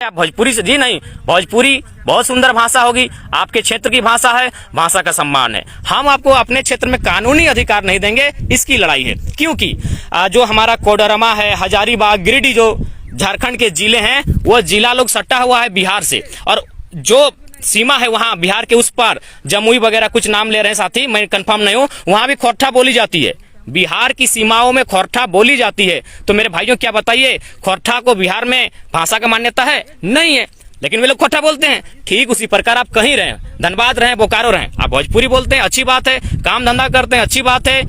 आप भोजपुरी से जी नहीं, भोजपुरी बहुत सुंदर भाषा होगी, आपके क्षेत्र की भाषा है, भाषा का सम्मान है। हम आपको अपने क्षेत्र में कानूनी अधिकार नहीं देंगे, इसकी लड़ाई है। क्योंकि जो हमारा कोडरमा है, हजारीबाग, गिरिडीह, जो झारखंड के जिले हैं, वो जिला लोग सटा हुआ है बिहार से, और जो सीमा है वहां बिहार के उस पार जमुई वगैरह कुछ नाम ले रहे हैं साथी, मैं कंफर्म नहीं हूं, वहां भी खोरठा बोली जाती है। बिहार की सीमाओं में खोरठा बोली जाती है। तो मेरे भाइयों क्या बताइए, खोरठा को बिहार में भाषा का मान्यता है? नहीं है, लेकिन वे लोग खोरठा बोलते हैं। ठीक उसी प्रकार आप कहीं रहे, धनबाद रहे, बोकारो रहे, आप भोजपुरी बोलते हैं, अच्छी बात है, काम धंधा करते हैं, अच्छी बात है,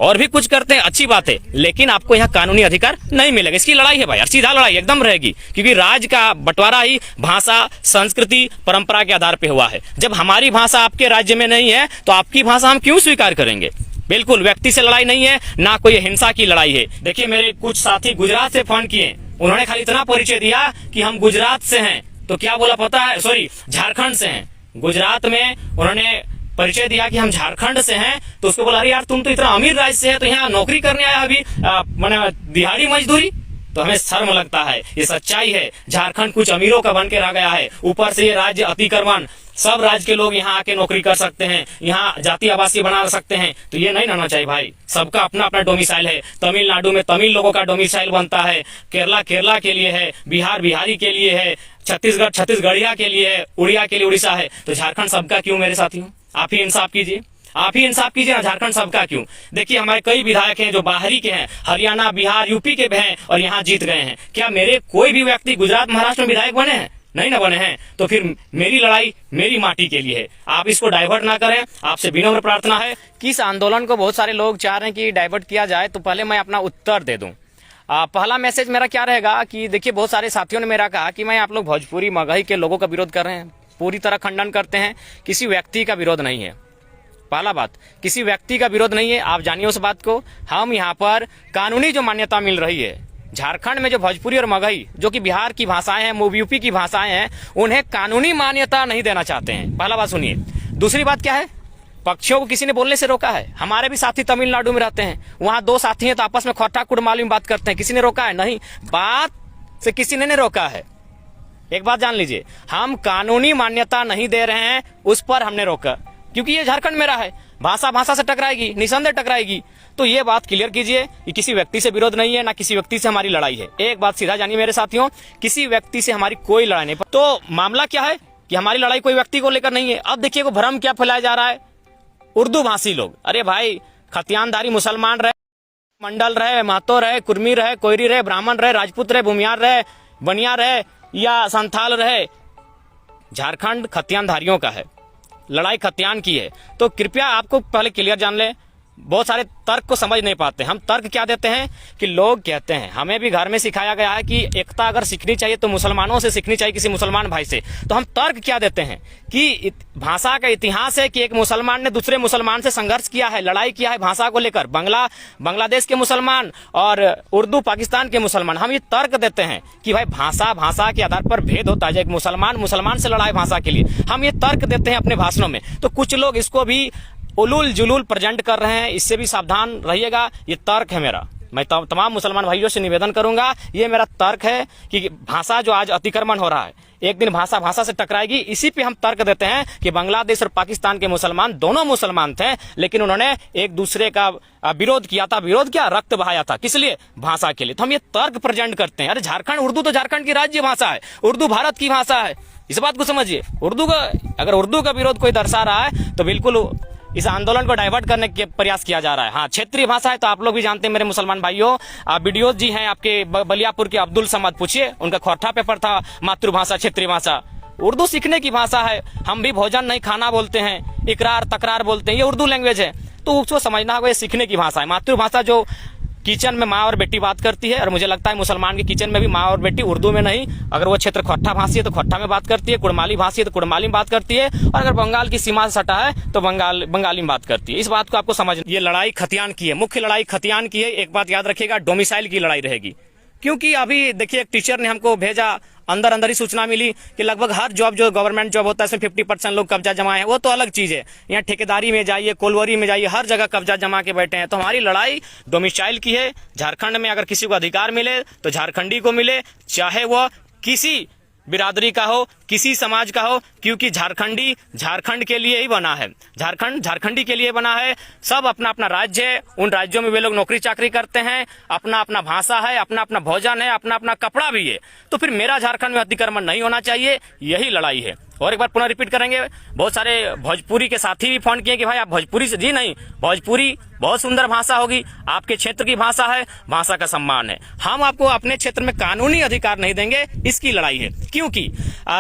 और भी कुछ करते हैं, अच्छी बात है, लेकिन आपको यहाँ कानूनी अधिकार नहीं मिलेगा। इसकी लड़ाई है भाई, सीधा लड़ाई एकदम रहेगी, क्योंकि राज्य का बंटवारा ही भाषा, संस्कृति, परंपरा के आधार पे हुआ है। जब हमारी भाषा आपके राज्य में नहीं है तो आपकी भाषा हम क्यों स्वीकार करेंगे? बिल्कुल व्यक्ति से लड़ाई नहीं है, ना कोई हिंसा की लड़ाई है। देखिए मेरे कुछ साथी गुजरात से फोन किए, उन्होंने खाली इतना परिचय दिया कि हम गुजरात से हैं, तो क्या बोला पता है, सॉरी झारखंड से हैं। गुजरात में उन्होंने परिचय दिया कि हम झारखंड से हैं, तो उसको बोला अरे यार तुम तो इतना अमीर राज्य से है, तो यहाँ नौकरी करने आया अभी मैंने दिहाड़ी मजदूरी। तो हमें शर्म लगता है, ये सच्चाई है। झारखंड कुछ अमीरों का बन के रह गया है, ऊपर से ये राज्य अतिक्रमण, सब राज्य के लोग यहाँ आके नौकरी कर सकते हैं, यहाँ जाति आवासीय बना सकते हैं, तो ये नहीं रहना चाहिए भाई। सबका अपना अपना डोमिसाइल है। तमिलनाडु में तमिल लोगों का डोमिसाइल बनता है, केरला केरला के लिए है, बिहार बिहारी के लिए है, छत्तीसगढ़ छत्तीसगढ़िया के लिए है, उड़िया के लिए उड़ीसा है, तो झारखंड सबका क्यों मेरे साथियों? आप ही इंसाफ कीजिए, आप ही इंसाफ कीजिए ना, झारखंड सबका क्यों? देखिए हमारे कई विधायक हैं जो बाहरी के हैं, हरियाणा बिहार यूपी के भी हैं, और यहाँ जीत गए हैं। क्या मेरे कोई भी व्यक्ति गुजरात महाराष्ट्र में विधायक बने हैं? नहीं ना बने हैं। तो फिर मेरी लड़ाई मेरी माटी के लिए है, आप इसको डाइवर्ट ना करें, आपसे विनम्र प्रार्थना है। किस आंदोलन को बहुत सारे लोग चाह रहे हैं कि डाइवर्ट किया जाए, तो पहले मैं अपना उत्तर दे दूं। पहला मैसेज मेरा क्या रहेगा कि देखिए बहुत सारे साथियों ने मेरा कहा कि मैं आप लोग भोजपुरी मगही के लोगों का विरोध कर रहे हैं, पूरी तरह खंडन करते हैं। किसी व्यक्ति का विरोध नहीं है, पहला बात, किसी व्यक्ति का विरोध नहीं है, आप जानिए उस बात को। हम यहाँ पर कानूनी जो मान्यता मिल रही है, झारखंड में जो भोजपुरी और मगही जो कि बिहार की भाषाएं हैं, यूपी की भाषाएं हैं, उन्हें कानूनी मान्यता नहीं देना चाहते हैं। पहला बात सुनिए। दूसरी बात क्या है, पक्षियों को किसी ने बोलने से रोका है? हमारे भी साथी तमिलनाडु में रहते हैं, वहां दो साथी हैं तो आपस में खोटा कुड़माली में बात करते हैं, किसी ने रोका है? नहीं, बात से किसी ने नहीं रोका है। एक बात जान लीजिए, हम कानूनी मान्यता नहीं दे रहे हैं, उस पर हमने रोका, क्योंकि ये झारखंड मेरा है, भाषा भाषा से टकराएगी, निसंदेह टकराएगी। तो ये बात क्लियर कीजिए कि किसी व्यक्ति से विरोध नहीं है, ना किसी व्यक्ति से हमारी लड़ाई है। एक बात सीधा जानिए मेरे साथियों, किसी व्यक्ति से हमारी कोई लड़ाई नहीं। तो मामला क्या है कि हमारी लड़ाई कोई व्यक्ति को लेकर नहीं है। अब देखिए वो भ्रम क्या फैलाया जा रहा है, उर्दू भाषी लोग, अरे भाई खतियानदारी मुसलमान रहे, मंडल रहे, महतो रहे, कुर्मी रहे, कोयरी रहे, ब्राह्मण रहे, राजपूत रहे, भूमियार रहे, बनिया रहे या संथाल रहे, झारखंड खतियानधारियों का है, लड़ाई खतियान की है। तो कृपया आपको पहले क्लियर जान ले, बहुत सारे तर्क को समझ नहीं पाते। हम तर्क क्या देते हैं कि लोग कहते हैं, हमें भी घर में सिखाया गया है कि एकता अगर सीखनी चाहिए तो मुसलमानों से सीखनी चाहिए, किसी मुसलमान भाई से। तो हम तर्क क्या देते हैं कि भाषा का इतिहास है कि एक मुसलमान ने दूसरे मुसलमान से संघर्ष किया है, लड़ाई किया है भाषा को लेकर। बांग्लादेश के मुसलमान और उर्दू पाकिस्तान के मुसलमान, हम ये तर्क देते हैं कि भाई भाषा के आधार पर भेद होता है, एक मुसलमान से लड़ाई भाषा के लिए, हम ये तर्क देते हैं अपने भाषणों में। तो कुछ लोग इसको भी उलूल जुलूल प्रेजेंट कर रहे हैं, इससे भी सावधान रहिएगा। ये तर्क है मेरा, मैं तमाम मुसलमान भाइयों से निवेदन करूंगा, ये मेरा तर्क है कि भाषा जो आज अतिक्रमण हो रहा है, एक दिन भाषा भाषा से टकराएगी। इसी पे हम तर्क देते हैं कि बांग्लादेश और पाकिस्तान के मुसलमान दोनों मुसलमान थे, लेकिन उन्होंने एक दूसरे का विरोध किया था। विरोध क्या? रक्त बहाया था। किस लिए? भाषा के लिए। तो हम ये तर्क प्रेजेंट करते हैं। अरे झारखंड, उर्दू तो झारखंड की राज्य भाषा है, उर्दू भारत की भाषा है, इस बात को समझिए। अगर उर्दू का विरोध कोई दर्शा रहा है तो बिल्कुल इस आंदोलन को डाइवर्ट करने के प्रयास किया जा रहा है। हाँ, क्षेत्रीय भाषा है तो आप लोग भी जानते हैं मेरे मुसलमान भाइयों, वीडियो जी हैं आपके बलियापुर के अब्दुल समद, पूछिए, उनका खोरठा पेपर था मातृभाषा क्षेत्रीय भाषा। उर्दू सीखने की भाषा है। हम भी भोजन नहीं खाना बोलते हैं, इकरार तकरार बोलते हैं, ये उर्दू लैंग्वेज है। तो उसको समझना होगा, ये सीखने की भाषा है। मातृभाषा जो किचन में माँ और बेटी बात करती है, और मुझे लगता है मुसलमान के किचन में भी माँ और बेटी उर्दू में नहीं, अगर वो क्षेत्र खोरठा भाषी है तो खोरठा में बात करती है, कुड़माली भाषी है तो कुड़माली में बात करती है, और अगर बंगाल की सीमा से सटा है तो बंगाली में बात करती है। इस बात को आपको समझ, ये लड़ाई खतियान की है, मुख्य लड़ाई खतियान की है। एक बात याद रखिएगा, डोमिसाइल की लड़ाई रहेगी। क्योंकि अभी देखिए एक टीचर ने हमको भेजा, अंदर ही सूचना मिली कि लगभग हर जॉब जो गवर्नमेंट जॉब होता है इसमें 50% लोग कब्जा जमाए हैं। वो तो अलग चीज है, यहाँ ठेकेदारी में जाइए, कोलवरी में जाइए, हर जगह कब्जा जमा के बैठे हैं। तो हमारी लड़ाई डोमिसाइल की है। झारखंड में अगर किसी को अधिकार मिले तो झारखंडी को मिले, चाहे वह किसी बिरादरी का हो, किसी समाज का हो, क्योंकि झारखंडी झारखंड के लिए ही बना है, झारखंड झारखंडी के लिए बना है। सब अपना अपना राज्य है, उन राज्यों में वे लोग नौकरी चाकरी करते हैं, अपना अपना भाषा है, अपना अपना भोजन है, अपना अपना कपड़ा भी है। तो फिर मेरा झारखंड में अतिक्रमण नहीं होना चाहिए, यही लड़ाई है। और एक बार पुनः रिपीट करेंगे, बहुत सारे भोजपुरी के साथी भी फोन किए कि भाई आप भोजपुरी से, जी नहीं, भोजपुरी बहुत सुंदर भाषा होगी, आपके क्षेत्र की भाषा है, भाषा का सम्मान है। हम आपको अपने क्षेत्र में कानूनी अधिकार नहीं देंगे, इसकी लड़ाई है। क्योंकि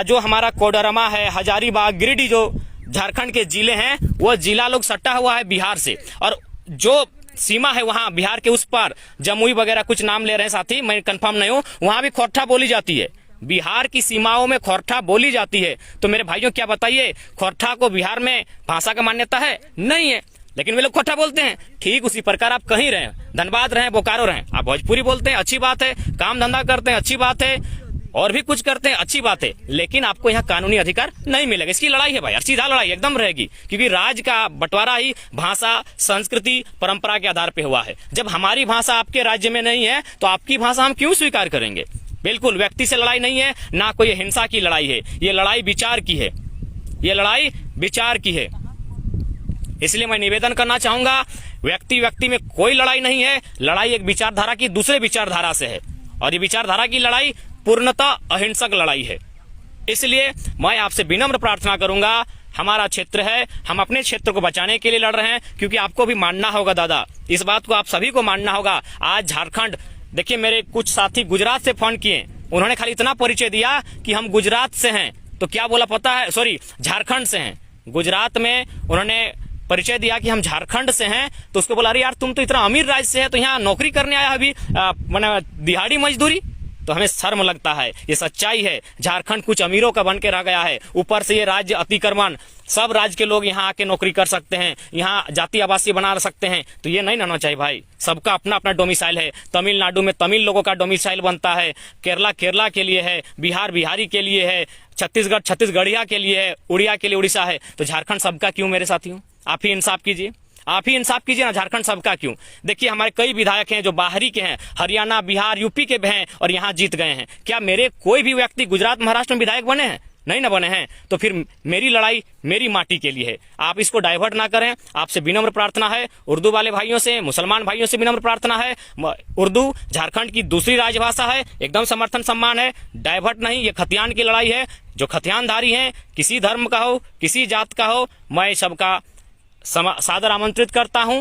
जो हमारा कोडरमा है, हजारीबाग, गिरिडीह, जो झारखंड के जिले हैं, वह जिला लोग सटा हुआ है बिहार से, और जो सीमा है वहां बिहार के उस पार जमुई वगैरह कुछ नाम ले रहे हैं साथी, मैं कंफर्म नहीं हूं, वहां भी खोरठा बोली जाती है। बिहार की सीमाओं में खोरठा बोली जाती है। तो मेरे भाइयों क्या बताइए, खोरठा को बिहार में भाषा का मान्यता है? नहीं है, लेकिन वे लोग खोरठा बोलते हैं। ठीक उसी प्रकार आप कहीं रहें, धनबाद रहें, बोकारो रहें, आप भोजपुरी बोलते हैं, अच्छी बात है, काम धंधा करते हैं, अच्छी बात है, और भी कुछ करते हैं, अच्छी बात है, लेकिन आपको यहाँ कानूनी अधिकार नहीं मिलेगा। इसकी लड़ाई है भाई, और सीधा लड़ाई एकदम रहेगी, क्योंकि राज्य का बंटवारा ही भाषा, संस्कृति, परंपरा के आधार पे हुआ है। जब हमारी भाषा आपके राज्य में नहीं है तो आपकी भाषा हम क्यों स्वीकार करेंगे? बिल्कुल व्यक्ति से लड़ाई नहीं है, ना कोई हिंसा की लड़ाई है, ये लड़ाई विचार की है, ये लड़ाई विचार की है। इसलिए मैं निवेदन करना चाहूंगा, व्यक्ति में कोई लड़ाई नहीं है, लड़ाई एक विचारधारा की दूसरे विचारधारा से है, और ये विचारधारा की लड़ाई पूर्णतः अहिंसक लड़ाई है। इसलिए मैं आपसे विनम्र प्रार्थना करूंगा, हमारा क्षेत्र है, हम अपने क्षेत्र को बचाने के लिए लड़ रहे हैं, क्योंकि आपको भी मानना होगा दादा, इस बात को आप सभी को मानना होगा। आज झारखंड, देखिए मेरे कुछ साथी गुजरात से फोन किए, उन्होंने खाली इतना परिचय दिया कि हम गुजरात से हैं, तो क्या बोला पता है, सॉरी झारखंड से हैं। गुजरात में उन्होंने परिचय दिया कि हम झारखंड से हैं, तो उसको बोला अरे यार तुम तो इतना अमीर राज्य से है, तो यहाँ नौकरी करने आया अभी मैंने दिहाड़ी मजदूरी। तो हमें शर्म लगता है, ये सच्चाई है। झारखंड कुछ अमीरों का बन के रह गया है, ऊपर से ये राज्य अतिक्रमण, सब राज्य के लोग यहाँ आके नौकरी कर सकते हैं, यहाँ जाति आवासीय बना सकते हैं, तो ये नहीं होना चाहिए भाई। सबका अपना अपना डोमिसाइल है, तमिलनाडु में तमिल लोगों का डोमिसाइल बनता है, केरला केरला के लिए है, बिहार बिहारी के लिए है, छत्तीसगढ़ छत्तीसगढ़िया के लिए है, उड़िया के लिए उड़ीसा है, तो झारखंड सबका क्यों मेरे साथियों? आप ही इंसाफ कीजिए, आप ही इंसाफ कीजिए ना, झारखंड सबका क्यों? देखिए हमारे कई विधायक हैं जो बाहरी के हैं, हरियाणा बिहार यूपी के हैं, और यहाँ जीत गए हैं। क्या मेरे कोई भी व्यक्ति गुजरात महाराष्ट्र में विधायक बने हैं? नहीं ना बने हैं। तो फिर मेरी लड़ाई मेरी माटी के लिए है, आप इसको डाइवर्ट ना करें। आपसे विनम्र प्रार्थना है, उर्दू वाले भाइयों से, मुसलमान भाइयों से विनम्र प्रार्थना है। उर्दू झारखंड की दूसरी राजभाषा है, एकदम समर्थन सम्मान है, डाइवर्ट नहीं। ये खतियान की लड़ाई है, जो खतियानधारी हैं, किसी धर्म का हो, किसी जात का हो, मैं सबका सादर आमंत्रित करता हूं।